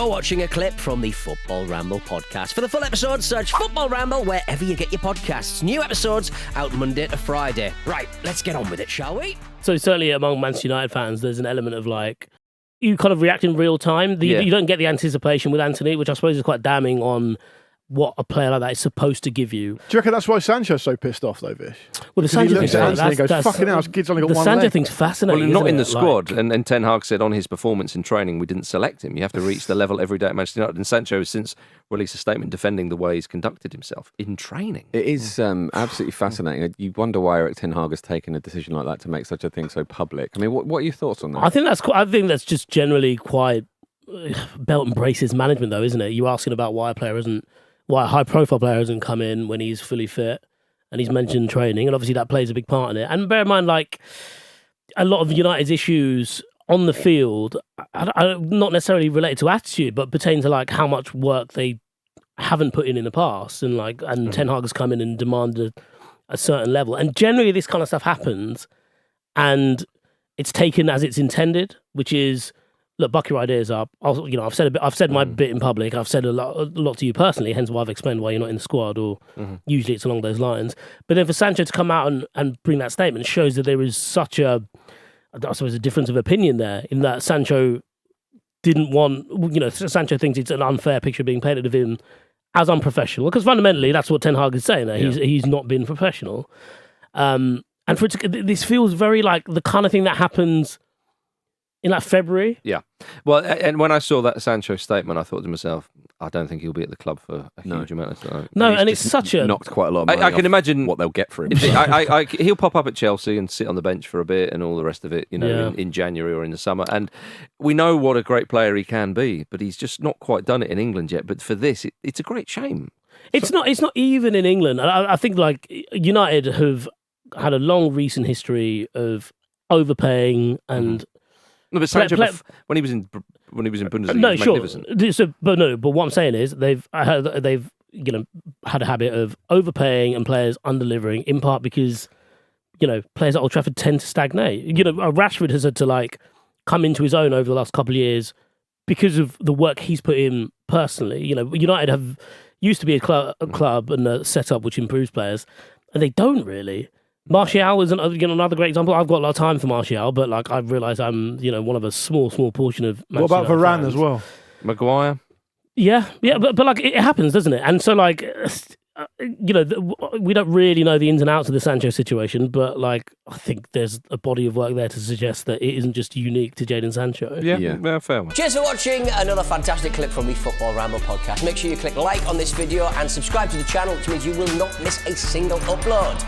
You're watching a clip from the Football Ramble podcast. For the full episode, search Football Ramble wherever you get your podcasts. New episodes out Monday to Friday. Right, let's get on with it, shall we? So certainly among Manchester United fans, there's an element of like, you kind of react in real time. You don't get the anticipation with Anthony, which I suppose is quite damning on what a player like that is supposed to give you. Do you reckon that's why Sancho's so pissed off, though, Vish? Well, the Sancho thing's fucking hell, this kid's only got the one Sancho leg. thing's fascinating. Well, not in the squad. And Ten Hag said on his performance in training, we didn't select him. You have to reach the level every day at Manchester United. And Sancho has since released a statement defending the way he's conducted himself in training. It is absolutely fascinating. You wonder why Erik Ten Hag has taken a decision like that to make such a thing so public. I mean, what are your thoughts on that? I think that's just generally quite belt and braces management, though, isn't it? You're asking about why a high-profile player hasn't come in when he's fully fit, and he's mentioned training, and obviously that plays a big part in it. And bear in mind, like, a lot of United's issues on the field are not necessarily related to attitude, but pertain to like how much work they haven't put in the past, and Ten Hag has come in and demanded a certain level. And generally, this kind of stuff happens, and it's taken as it's intended, which is, look, buck your ideas up. I've said my bit in public. I've said a lot to you personally, hence why I've explained why you're not in the squad, or usually it's along those lines. But then for Sancho to come out and bring that statement shows that there is such a difference of opinion there, in that Sancho didn't want, Sancho thinks it's an unfair picture being painted of him as unprofessional, because fundamentally that's what Ten Hag is saying there. He's not been professional. And for this feels very like the kind of thing that happens in like February. Yeah. Well, and when I saw that Sancho statement, I thought to myself, I don't think he'll be at the club for a huge amount of time. No, and it's such a... knocked quite a lot of money. I can imagine what they'll get for him. He'll pop up at Chelsea and sit on the bench for a bit and all the rest of it, in January or in the summer. And we know what a great player he can be, but he's just not quite done it in England yet. But for this, it's a great shame. It's not even in England. I think like United have had a long recent history of overpaying and... No, but Sancho, when he was in Bundesliga, he was magnificent. But what I'm saying is they've had a habit of overpaying and players under-delivering, in part because players at Old Trafford tend to stagnate. Rashford has had to like come into his own over the last couple of years because of the work he's put in personally. United used to be a club and a setup which improves players, and they don't really. Martial is another great example. I've got a lot of time for Martial, but like I've realised I'm one of a small portion of Manchester What about United Varane fans. as well? Maguire? Yeah, but like it happens, doesn't it? And so like we don't really know the ins and outs of the Sancho situation, but like I think there's a body of work there to suggest that it isn't just unique to Jadon Sancho. Yeah, fair one. Cheers for watching another fantastic clip from the Football Ramble podcast. Make sure you click like on this video and subscribe to the channel, which means you will not miss a single upload.